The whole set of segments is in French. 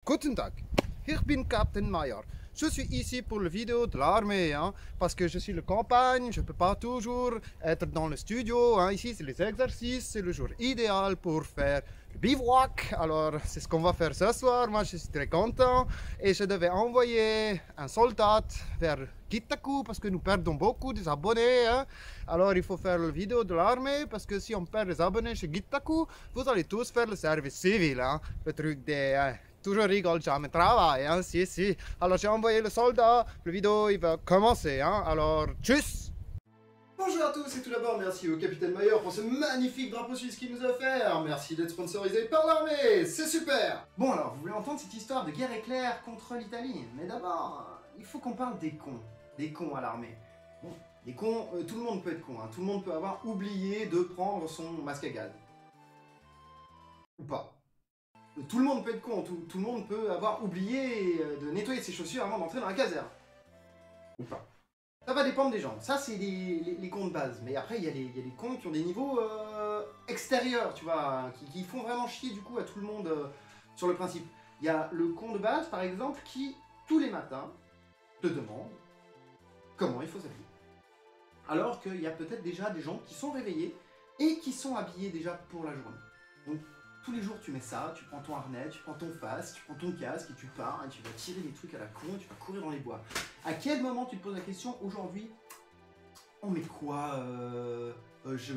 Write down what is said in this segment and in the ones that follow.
Guten Tag, ich bin Captain Mayer. Je suis ici pour la vidéo de l'armée, hein, parce que je suis le campagne, je ne peux pas toujours être dans le studio. Hein. Ici, c'est les exercices, c'est le jour idéal pour faire le bivouac. Alors, c'est ce qu'on va faire ce soir. Moi, je suis très content. Et je devais envoyer un soldat vers Gitaku parce que nous perdons beaucoup des abonnés. Hein. Alors, il faut faire la vidéo de l'armée parce que si on perd des abonnés chez Gitaku, vous allez tous faire le service civil. Hein. Le truc des... toujours rigole, jamais travail, hein, si. Alors j'ai envoyé le soldat, la vidéo il va commencer, hein, alors tchuss. Bonjour à tous et tout d'abord merci au Capitaine Mayer pour ce magnifique drapeau suisse qu'il nous a offert. Merci d'être sponsorisé par l'armée, c'est super. Bon alors, vous voulez entendre cette histoire de guerre éclair contre l'Italie, mais d'abord, il faut qu'on parle des cons à l'armée. Bon, des cons, tout le monde peut être con, hein, tout le monde peut avoir oublié de prendre son masque à gaz. Ou pas. Tout le monde peut être con, tout le monde peut avoir oublié de nettoyer ses chaussures avant d'entrer dans la caserne. Ou pas. Ça va dépendre des gens. Ça, c'est les cons de base. Mais après, il y a des cons qui ont des niveaux extérieurs, tu vois, qui font vraiment chier du coup à tout le monde sur le principe. Il y a le con de base, par exemple, qui, tous les matins, te demande comment il faut s'habiller. Alors qu'il y a peut-être déjà des gens qui sont réveillés et qui sont habillés déjà pour la journée. Donc, tous les jours tu mets ça, tu prends ton harnais, tu prends ton face, tu prends ton casque et tu pars, et tu vas tirer des trucs à la con, tu vas courir dans les bois. À quel moment tu te poses la question, aujourd'hui, on met quoi je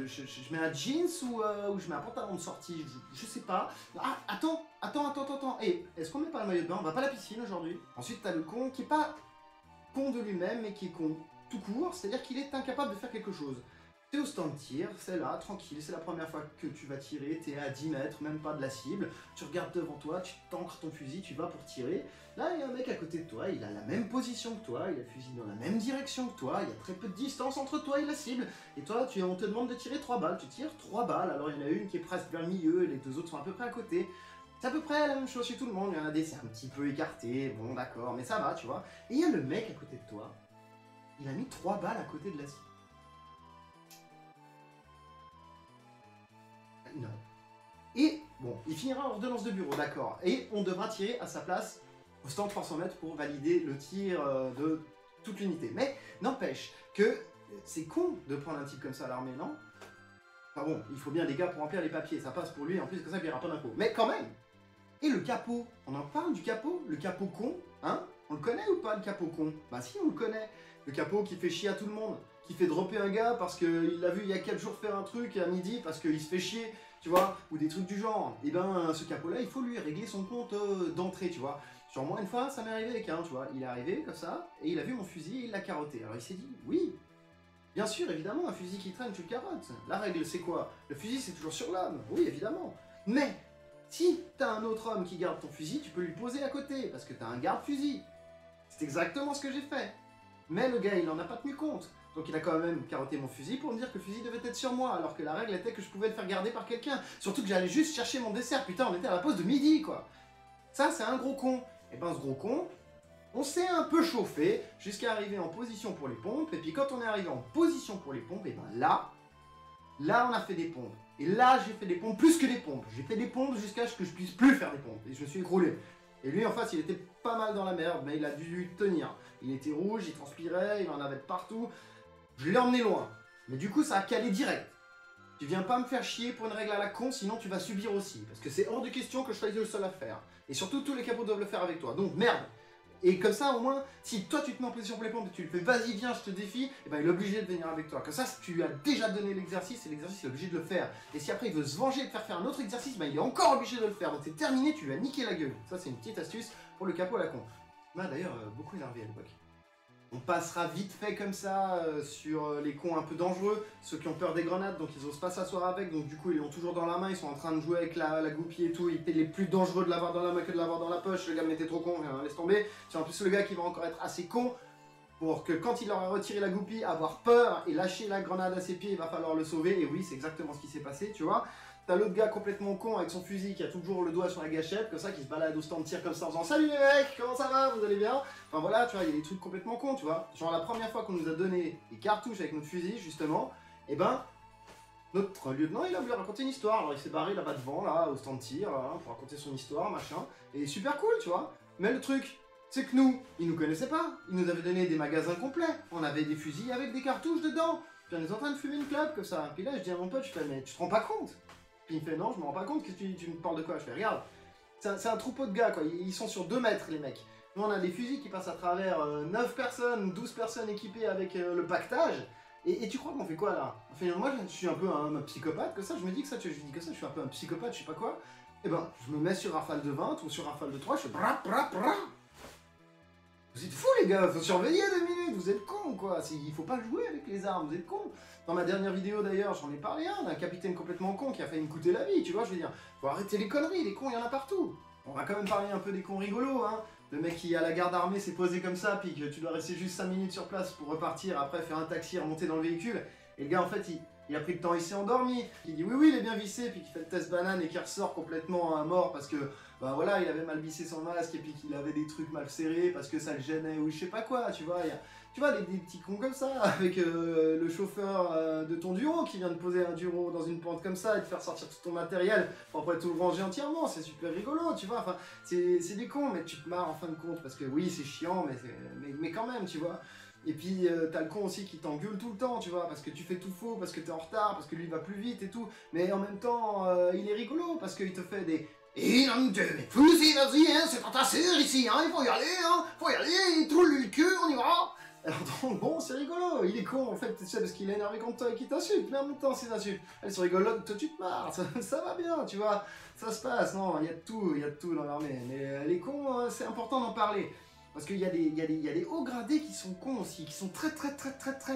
mets un jeans ou je mets un pantalon de sortie, je sais pas. Ah, attends. Et est-ce qu'on met pas le maillot de bain? On va pas à la piscine aujourd'hui. Ensuite t'as le con qui est pas con de lui-même, mais qui est con tout court, c'est-à-dire qu'il est incapable de faire quelque chose. T'es au stand de tir, c'est là, tranquille, c'est la première fois que tu vas tirer, t'es à 10 mètres, même pas de la cible, tu regardes devant toi, tu t'ancres ton fusil, tu vas pour tirer. Là, il y a un mec à côté de toi, il a la même position que toi, il a le fusil dans la même direction que toi, il y a très peu de distance entre toi et la cible. Et toi, on te demande de tirer 3 balles, tu tires 3 balles, alors il y en a une qui est presque vers le milieu, et les deux autres sont à peu près à côté. C'est à peu près la même chose chez tout le monde, il y en a des, c'est un petit peu écarté, bon d'accord, mais ça va, tu vois. Et il y a le mec à côté de toi, il a mis 3 balles à côté de la cible. Non. Et, bon, il finira en ordonnance de bureau, d'accord. Et on devra tirer à sa place au stand 300 mètres pour valider le tir de toute l'unité. Mais n'empêche que c'est con de prendre un type comme ça à l'armée, non? Enfin bon, il faut bien des gars pour remplir les papiers, ça passe pour lui, en plus comme ça il paiera pas d'impôts. Mais quand même. Et le capot, on en parle du capot? Le capot con, hein? On le connaît ou pas le capot con? Bah si, on le connaît. Le capot qui fait chier à tout le monde, qui fait dropper un gars parce qu'il l'a vu il y a 4 jours faire un truc à midi parce qu'il se fait chier, tu vois, ou des trucs du genre. Et ben ce capot là, il faut lui régler son compte d'entrée, tu vois. Sur moi une fois, ça m'est arrivé avec un, tu vois. Il est arrivé comme ça, et il a vu mon fusil et il l'a carotté. Alors il s'est dit, oui, bien sûr, évidemment, un fusil qui traîne, tu le carottes. La règle c'est quoi? Le fusil c'est toujours sur l'homme, oui évidemment. Mais si t'as un autre homme qui garde ton fusil, tu peux lui poser à côté, parce que t'as un garde-fusil. C'est exactement ce que j'ai fait. Mais le gars, il en a pas tenu compte. Donc il a quand même carotté mon fusil pour me dire que le fusil devait être sur moi, alors que la règle était que je pouvais le faire garder par quelqu'un. Surtout que j'allais juste chercher mon dessert, putain, on était à la pause de midi, quoi. Ça, c'est un gros con. Et ben ce gros con, on s'est un peu chauffé jusqu'à arriver en position pour les pompes, et puis quand on est arrivé en position pour les pompes, et ben là, on a fait des pompes. Et là, j'ai fait des pompes plus que des pompes. J'ai fait des pompes jusqu'à ce que je puisse plus faire des pompes. Et je me suis écroulé. Et lui, en face, il était pas mal dans la merde, mais il a dû tenir. Il était rouge, il transpirait, il en avait de partout. Je l'ai emmené loin. Mais du coup, ça a calé direct. Tu viens pas me faire chier pour une règle à la con, sinon tu vas subir aussi. Parce que c'est hors de question que je sois le seul à faire. Et surtout, tous les capots doivent le faire avec toi. Donc, merde. Et comme ça, au moins, si toi tu te mets en position pour les pompes et tu lui fais vas-y viens, je te défie, et ben il est obligé de venir avec toi. Comme ça, si tu lui as déjà donné l'exercice, et l'exercice il est obligé de le faire. Et si après il veut se venger et te faire un autre exercice, ben il est encore obligé de le faire. Donc c'est terminé, tu lui as niqué la gueule. Ça c'est une petite astuce pour le capot à la con. M'a d'ailleurs beaucoup énervé à l'époque. On passera vite fait comme ça sur les cons un peu dangereux, ceux qui ont peur des grenades, donc ils osent pas s'asseoir avec, donc du coup ils l'ont toujours dans la main, ils sont en train de jouer avec la goupille et tout, il est plus dangereux de l'avoir dans la main que de l'avoir dans la poche, le gars m'était trop con, laisse tomber. C'est en plus le gars qui va encore être assez con pour que quand il aura retiré la goupille, avoir peur et lâcher la grenade à ses pieds, il va falloir le sauver, et oui c'est exactement ce qui s'est passé, tu vois. T'as l'autre gars complètement con avec son fusil qui a toujours le doigt sur la gâchette, comme ça, qui se balade au stand de tir comme ça en disant salut les mecs, comment ça va, vous allez bien? Enfin voilà, tu vois, il y a des trucs complètement cons, tu vois. Genre la première fois qu'on nous a donné des cartouches avec notre fusil, justement, et ben, Notre lieutenant, il a voulu raconter une histoire, alors il s'est barré là-bas devant, là, au stand de tir, hein, pour raconter son histoire, machin, et super cool, tu vois. Mais le truc, c'est que nous, ils nous connaissaient pas, ils nous avaient donné des magasins complets, on avait des fusils avec des cartouches dedans, puis on est en train de fumer une clope comme ça, puis là je dis à mon pote, je fais, mais tu te rends pas compte? Puis il me fait, non, je me rends pas compte, que tu me parles de quoi? Je fais, regarde, c'est un troupeau de gars, quoi, ils sont sur 2 mètres, les mecs. Nous on a des fusils qui passent à travers 9 personnes, 12 personnes équipées avec le pactage. Et tu crois qu'on fait quoi là? Enfin, moi je suis un peu un psychopathe que ça, je me dis que ça, je dis que ça, je suis un peu un psychopathe, je sais pas quoi. Et ben, je me mets sur rafale de 20 ou sur rafale de 3, je fais bra bra bra. Vous êtes fous les gars, faut surveiller 2 minutes, vous êtes cons quoi, il faut pas jouer avec les armes, vous êtes cons. Dans ma dernière vidéo d'ailleurs, j'en ai parlé d'un capitaine complètement con qui a failli me coûter la vie, tu vois, je veux dire, faut arrêter les conneries, les cons il y en a partout. On va quand même parler un peu des cons rigolos, hein. Le mec qui à la garde armée s'est posé comme ça, puis que tu dois rester juste 5 minutes sur place pour repartir, après faire un taxi, remonter dans le véhicule. Et le gars en fait il a pris le temps, il s'est endormi. Il dit oui il est bien vissé, puis qu'il fait le test banane et qu'il ressort complètement mort parce que bah voilà il avait mal vissé son masque et puis qu'il avait des trucs mal serrés parce que ça le gênait ou je sais pas quoi, tu vois. Tu vois des petits cons comme ça, avec le chauffeur de ton Duro qui vient de poser un Duro dans une pente comme ça et de faire sortir tout ton matériel pour après tout le ranger entièrement, c'est super rigolo, tu vois, enfin, c'est des cons, mais tu te marres en fin de compte, parce que oui, c'est chiant, mais quand même, tu vois. Et puis, t'as le con aussi qui t'engueule tout le temps, tu vois, parce que tu fais tout faux, parce que t'es en retard, parce que lui va plus vite et tout, mais en même temps, il est rigolo, parce qu'il te fait des... Et non, mais fous-y, vas-y, hein, c'est entassé ici, hein, il faut y aller, il troule le cul, on y va. Alors donc, bon, c'est rigolo, il est con en fait, tu sais, parce qu'il est énervé contre toi et qu'il t'insulte, mais en même temps, ces insultes, elles sont rigolotes, toi tu te marres, ça va bien, tu vois, ça se passe, non, il y a de tout dans l'armée, mais les cons, c'est important d'en parler, parce qu'il y a des hauts gradés qui sont cons aussi, qui sont très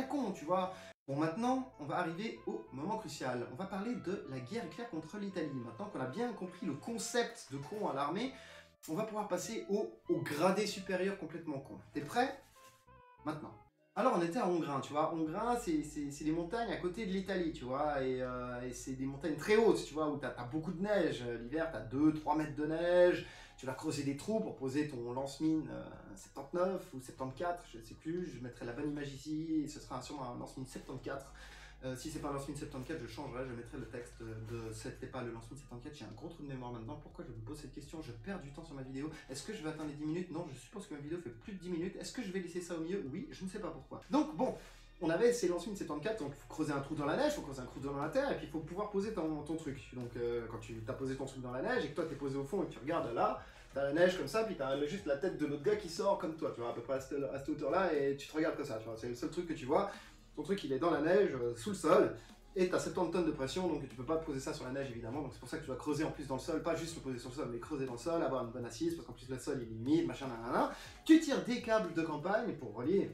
cons, tu vois. Bon, maintenant, on va arriver au moment crucial, on va parler de la guerre éclair contre l'Italie. Maintenant qu'on a bien compris le concept de con à l'armée, on va pouvoir passer au gradé supérieur complètement con. T'es prêt? Maintenant. Alors on était à Hongrin, tu vois. Hongrin, c'est des montagnes à côté de l'Italie, tu vois. Et c'est des montagnes très hautes, tu vois, où t'as beaucoup de neige. L'hiver, t'as 2-3 mètres de neige. Tu vas creuser des trous pour poser ton lance-mine 79 ou 74, je ne sais plus. Je mettrai la bonne image ici. Et ce sera sûrement un lance-mine 74. Si c'est pas un lance-mine 74, je changerai, je mettrai le texte de c'était pas le lance-mine 74. J'ai un gros trou de mémoire maintenant. Pourquoi je me pose cette question? Je perds du temps sur ma vidéo. Est-ce que je vais atteindre les 10 minutes? Non, je suppose que ma vidéo fait plus de 10 minutes. Est-ce que je vais laisser ça au milieu? Oui, je ne sais pas pourquoi. Donc bon, on avait ces lance-mines 74, donc il faut creuser un trou dans la neige, il faut creuser un trou dans la terre, et puis il faut pouvoir poser ton truc. Donc quand tu as posé ton truc dans la neige, et que toi t'es posé au fond, et que tu regardes là, t'as la neige comme ça, puis t'as juste la tête de l'autre gars qui sort comme toi, tu vois, à peu près à cette hauteur-là, et tu te regardes comme ça, tu vois. C'est le seul truc que tu vois. Ton truc il est dans la neige, sous le sol, et t'as 70 tonnes de pression, donc tu peux pas poser ça sur la neige évidemment, donc c'est pour ça que tu dois creuser en plus dans le sol, pas juste le poser sur le sol, mais creuser dans le sol, avoir une bonne assise, parce qu'en plus le sol il est humide, machin, nanana. Tu tires des câbles de campagne pour relier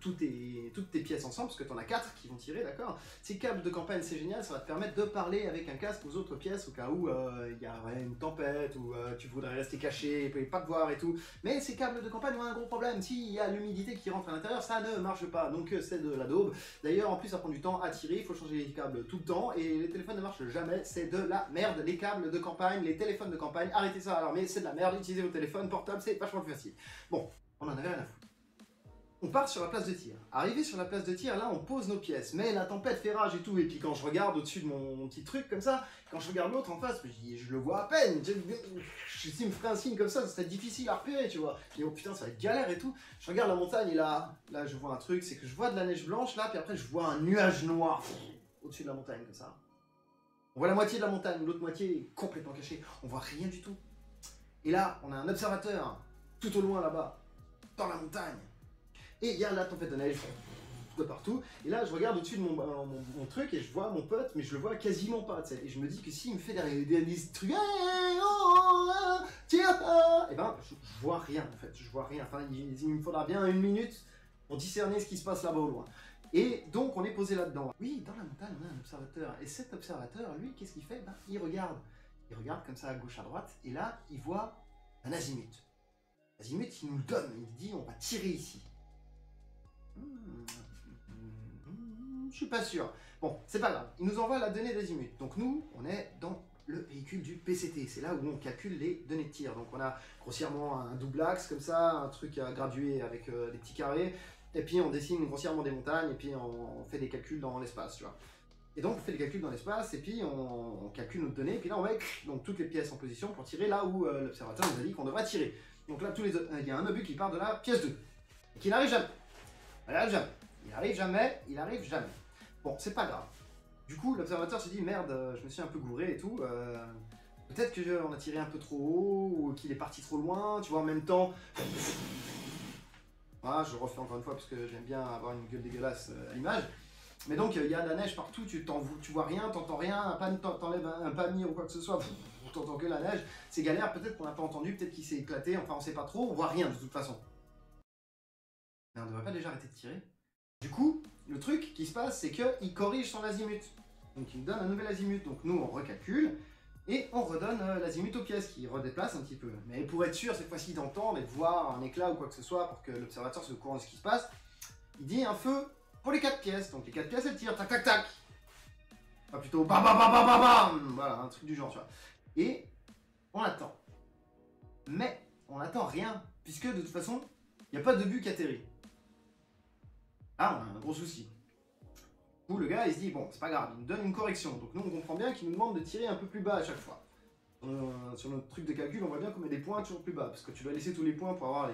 toutes tes pièces ensemble, parce que tu en as 4 qui vont tirer, d'accord. Ces câbles de campagne, c'est génial, ça va te permettre de parler avec un casque aux autres pièces, au cas où il y a une tempête, ou tu voudrais rester caché, et pas te voir et tout. Mais ces câbles de campagne ont un gros problème, s'il y a l'humidité qui rentre à l'intérieur, ça ne marche pas, donc c'est de la daube. D'ailleurs, en plus, ça prend du temps à tirer, il faut changer les câbles tout le temps, et les téléphones ne marchent jamais, c'est de la merde. Les câbles de campagne, les téléphones de campagne, arrêtez ça à l'armée, c'est de la merde, utilisez vos téléphones portables, c'est vachement plus facile. Bon, on en avait rien à foutre. On part sur la place de tir. Arrivé sur la place de tir, là on pose nos pièces, mais la tempête fait rage et tout, et puis quand je regarde au-dessus de mon petit truc comme ça, quand je regarde l'autre en face, je le vois à peine, s'il me ferait un signe comme ça serait difficile à repérer, tu vois. Je dis oh putain ça va être galère et tout, je regarde la montagne et là je vois un truc, c'est que je vois de la neige blanche là, puis après je vois un nuage noir au-dessus de la montagne comme ça. On voit la moitié de la montagne, l'autre moitié est complètement cachée, on voit rien du tout. Et là on a un observateur, tout au loin là-bas, dans la montagne. Et il y a la tempête de neige de partout. Et là, je regarde au-dessus de mon truc et je vois mon pote, mais je le vois quasiment pas, tu sais. Et je me dis que s'il me fait des trucs, tiens, et ben, je vois rien, en fait. Je vois rien. Enfin, il me faudra bien 1 minute pour discerner ce qui se passe là-bas au loin. Et donc, on est posé là-dedans. Oui, dans la montagne, on a un observateur. Et cet observateur, lui, qu'est-ce qu'il fait? Ben, il regarde. Il regarde comme ça à gauche, à droite. Et là, il voit un azimut. L'azimut, il nous le donne. Il dit, on va tirer ici. Je suis pas sûr. Bon, c'est pas grave. Il nous envoie la donnée d'azimut. Donc nous, on est dans le véhicule du PCT. C'est là où on calcule les données de tir. Donc on a grossièrement un double axe comme ça, un truc à graduer avec des petits carrés. Et puis on dessine grossièrement des montagnes et puis on fait des calculs dans l'espace, tu vois. Et donc on fait les calculs dans l'espace, et puis on calcule notre donnée, et puis là on met donc toutes les pièces en position pour tirer là où l'observateur nous a dit qu'on devrait tirer. Donc là, il y a un obus qui part de la pièce 2, et qui n'arrive jamais. Il arrive jamais. Il arrive jamais, il arrive jamais. Bon, c'est pas grave. Du coup, l'observateur se dit, merde, je me suis un peu gouré et tout. Peut-être qu'on a tiré un peu trop haut, ou qu'il est parti trop loin, tu vois, en même temps. Voilà, je le refais encore une fois parce que j'aime bien avoir une gueule dégueulasse à l'image. Mais donc, il y a de la neige partout, tu vois rien, t'entends rien, t'enlèves un palmier ou quoi que ce soit, t'entends que la neige. C'est galère, peut-être qu'on n'a pas entendu, peut-être qu'il s'est éclaté, enfin on sait pas trop, on voit rien de toute façon. Mais on devrait pas déjà arrêter de tirer. Du coup, le truc qui se passe, c'est qu'il corrige son azimut. Donc il nous donne un nouvel azimut. Donc nous, on recalcule et on redonne l'azimut aux pièces, qui redéplace un petit peu. Mais pour être sûr, cette fois-ci, d'entendre et de voir un éclat ou quoi que ce soit, pour que l'observateur soit au courant de ce qui se passe, il dit un feu pour les 4 pièces. Donc les 4 pièces, elles tirent, tac, tac, tac. Pas plutôt bam, bam, bam, bam, bam, bam. Voilà, un truc du genre, tu vois. Et on attend. Mais on n'attend rien, puisque de toute façon, il n'y a pas de but qui atterrit. Là, on a un gros souci. Du coup, le gars, il se dit, bon, c'est pas grave, il nous donne une correction. Donc nous, on comprend bien qu'il nous demande de tirer un peu plus bas à chaque fois. Sur notre truc de calcul, on voit bien qu'on met des points toujours plus bas, parce que tu dois laisser tous les points pour avoir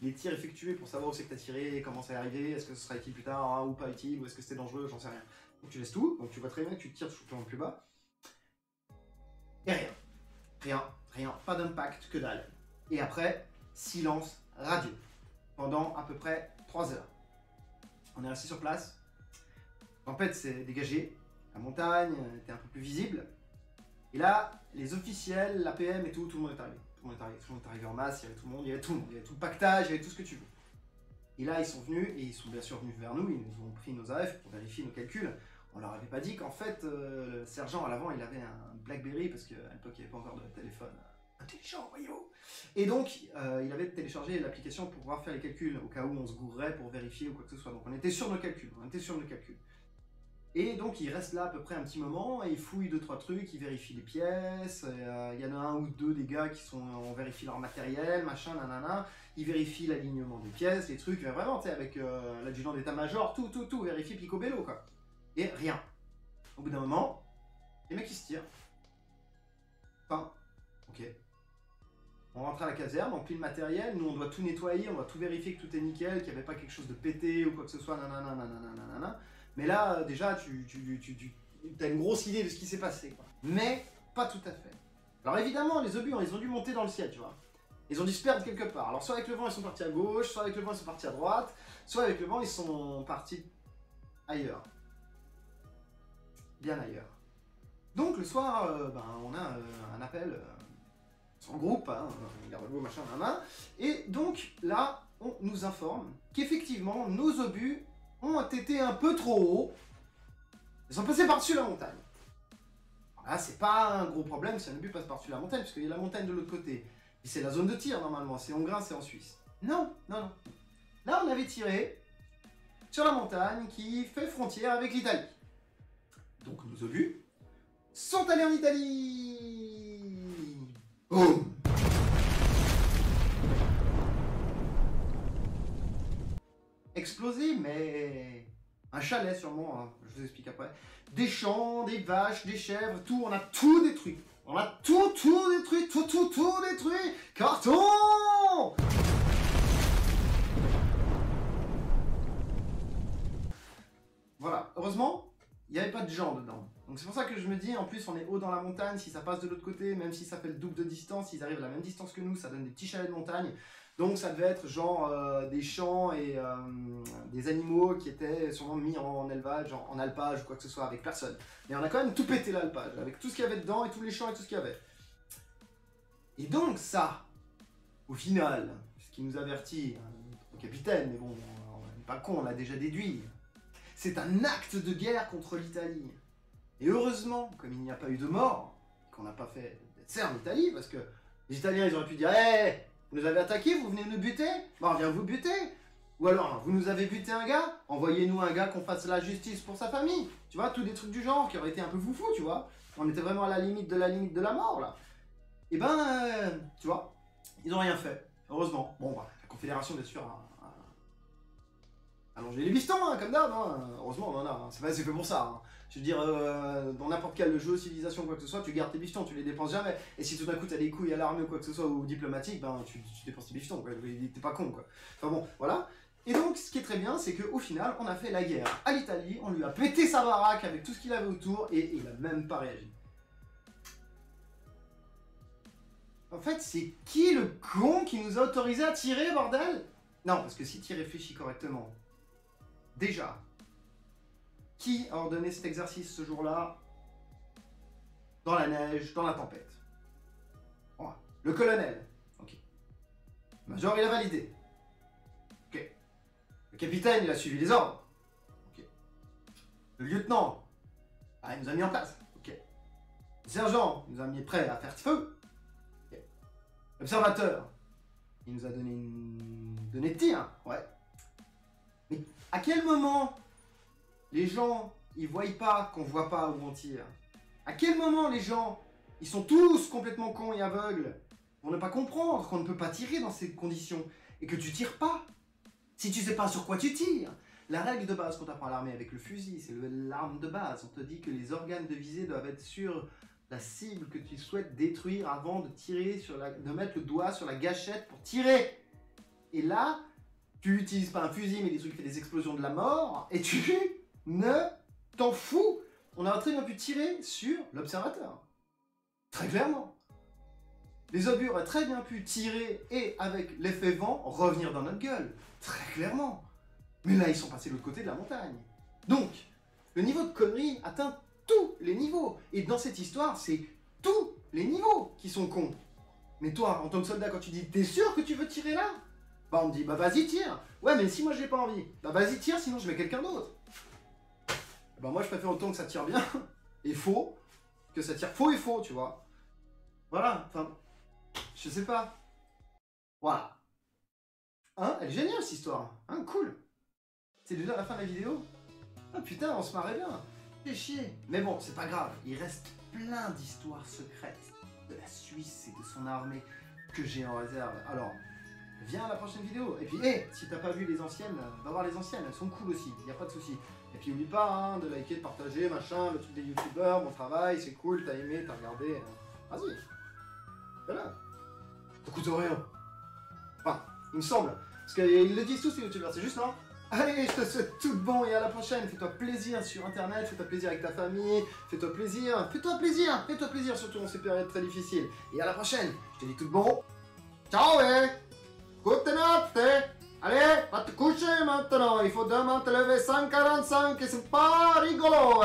les tirs effectués, pour savoir où c'est que tu as tiré, comment ça est arrivé, est-ce que ce sera utile plus tard, hein, ou pas utile, ou est-ce que c'était dangereux, j'en sais rien. Donc tu laisses tout, donc tu vois très bien que tu tires toujours plus bas. Et rien, pas d'impact, que dalle. Et après, silence radio, pendant à peu près 3 heures. On est resté sur place. En fait, c'est dégagé. La montagne était un peu plus visible. Et là, les officiels, l'APM et tout le monde est arrivé. Tout le monde est arrivé en masse, il y avait tout le monde, il y avait tout le pactage, il y avait tout ce que tu veux. Et là, ils sont venus, et ils sont bien sûr venus vers nous, ils nous ont pris nos AF pour vérifier nos calculs. On leur avait pas dit qu'en fait, le sergent à l'avant, il avait un Blackberry, parce qu'à l'époque, il n'y avait pas encore de téléphone intelligent, voyons. Et donc, il avait téléchargé l'application pour pouvoir faire les calculs, au cas où on se gourrait pour vérifier ou quoi que ce soit. Donc on était sur nos calculs, Et donc il reste là à peu près un petit moment, et il fouille 2-3 trucs, il vérifie les pièces, il y en a un ou deux des gars qui on vérifie leur matériel, machin, nanana, il vérifie l'alignement des pièces, les trucs, mais vraiment, tu sais, avec l'adjudant d'état-major, tout, vérifie picobello, quoi. Et rien. Au bout d'un moment, les mecs ils se tirent. Enfin, ok. On rentre à la caserne, on plie le matériel, nous on doit tout nettoyer, on doit tout vérifier que tout est nickel, qu'il n'y avait pas quelque chose de pété ou quoi que ce soit, nanana. Mais là, déjà, tu as une grosse idée de ce qui s'est passé, quoi. Mais pas tout à fait. Alors évidemment, les obus, ils ont dû monter dans le ciel, tu vois. Ils ont dû se perdre quelque part. Alors soit avec le vent, ils sont partis à gauche, soit avec le vent, ils sont partis à droite, soit avec le vent, ils sont partis ailleurs. Bien ailleurs. Donc le soir, on a un appel en groupe, hein, garde-le, machin, et donc là, on nous informe qu'effectivement, nos obus ont été un peu trop hauts. Ils sont passés par-dessus la montagne. Alors là, c'est pas un gros problème si un obus passe par-dessus la montagne, parce qu'il y a la montagne de l'autre côté. Et c'est la zone de tir, normalement. C'est Hongrin, c'est en Suisse. Non. Là, on avait tiré sur la montagne qui fait frontière avec l'Italie. Donc, nos obus sont allés en Italie. Oh. Explosé, mais un chalet sûrement, hein, je vous explique après. Des champs, des vaches, des chèvres, tout, on a tout détruit. On a tout détruit, tout détruit. Carton! Voilà, heureusement, il n'y avait pas de gens dedans. Donc c'est pour ça que je me dis, en plus on est haut dans la montagne, si ça passe de l'autre côté, même si ça fait le double de distance, s'ils arrivent à la même distance que nous, ça donne des petits chalets de montagne. Donc ça devait être genre des champs et des animaux qui étaient sûrement mis en élevage, en alpage ou quoi que ce soit, avec personne. Mais on a quand même tout pété l'alpage, avec tout ce qu'il y avait dedans et tous les champs et tout ce qu'il y avait. Et donc ça, au final, ce qui nous avertit, au capitaine, mais bon, on n'est pas con, on l'a déjà déduit, c'est un acte de guerre contre l'Italie. Et heureusement, comme il n'y a pas eu de mort, qu'on n'a pas fait d'essai en Italie, parce que les Italiens, ils auraient pu dire « Hey, vous nous avez attaqué, vous venez nous buter? Bon, on vient vous buter. Ou alors, vous nous avez buté un gars, envoyez-nous un gars qu'on fasse la justice pour sa famille. » Tu vois, tous des trucs du genre qui auraient été un peu foufou, tu vois. On était vraiment à la limite de la mort, là. Et ben, tu vois, ils n'ont rien fait, heureusement. Bon, bah, la Confédération, bien sûr, Allongez les bifetons, hein, comme d'hab, hein. Heureusement on en a, hein. C'est fait pour ça. Hein. Je veux dire, dans n'importe quel jeu, civilisation, quoi que ce soit, tu gardes tes bifetons, tu les dépenses jamais. Et si tout d'un coup t'as des couilles à l'armée ou quoi que ce soit, ou diplomatique, ben tu dépenses tes bifetons, quoi. T'es pas con, quoi. Enfin bon, voilà. Et donc, ce qui est très bien, c'est qu'au final, on a fait la guerre à l'Italie, on lui a pété sa baraque avec tout ce qu'il avait autour, et il a même pas réagi. En fait, c'est qui le con qui nous a autorisé à tirer, bordel? Non, parce que si tu y réfléchis correctement, déjà, qui a ordonné cet exercice ce jour-là, dans la neige, dans la tempête? Voilà. Le colonel. Ok. Le major, il a validé. Ok. Le capitaine, il a suivi les ordres. Ok. Le lieutenant, il nous a mis en place. Ok. Le sergent, il nous a mis prêt à faire feu. Ok. L'observateur, il nous a donné une donnée de tir. Ouais. Mais à quel moment les gens, ils voient pas qu'on voit pas où on tire? À quel moment les gens, ils sont tous complètement cons et aveugles pour ne pas comprendre qu'on ne peut pas tirer dans ces conditions et que tu tires pas si tu sais pas sur quoi tu tires? La règle de base qu'on t'apprend à l'armée avec le fusil, c'est l'arme de base. On te dit que les organes de visée doivent être sur la cible que tu souhaites détruire avant de tirer de mettre le doigt sur la gâchette pour tirer. Et là, tu utilises pas un fusil mais des trucs qui font des explosions de la mort et tu ne t'en fous. On a très bien pu tirer sur l'observateur. Très clairement. Les obus auraient très bien pu tirer et avec l'effet vent revenir dans notre gueule. Très clairement. Mais là, ils sont passés de l'autre côté de la montagne. Donc, le niveau de connerie atteint tous les niveaux. Et dans cette histoire, c'est tous les niveaux qui sont cons. Mais toi, en tant que soldat, quand tu dis « T'es sûr que tu veux tirer là ?» Bah on me dit « Bah vas-y, tire !» Ouais, mais si moi j'ai pas envie, bah vas-y, tire, sinon je mets quelqu'un d'autre. Bah moi je préfère autant que ça tire bien et faux, que ça tire faux et faux, tu vois. Voilà, enfin, je sais pas. Voilà. Hein, elle est géniale cette histoire. Hein, cool. C'est déjà la fin de la vidéo. Ah putain, on se marrait bien. Fais chier. Mais bon, c'est pas grave, il reste plein d'histoires secrètes de la Suisse et de son armée que j'ai en réserve. Alors, viens à la prochaine vidéo. Et puis, si t'as pas vu les anciennes, va voir les anciennes, elles sont cool aussi, y a pas de souci. Et puis oublie pas hein, de liker, de partager, machin, le truc des youtubeurs, mon travail, c'est cool, t'as aimé, t'as regardé. Vas-y. Voilà. Ça coûte rien. Enfin, il me semble. Parce qu'ils le disent tous les youtubeurs, c'est juste non. Allez, je te souhaite tout de bon et à la prochaine. Fais-toi plaisir sur internet, fais-toi plaisir avec ta famille, fais-toi plaisir, surtout dans ces périodes très difficiles. Et à la prochaine, je te dis tout de bon. Ciao, Gute Nacht, Allez, va te coucher maintenant, il faut demain te lever 5h45 et c'est pas rigolo,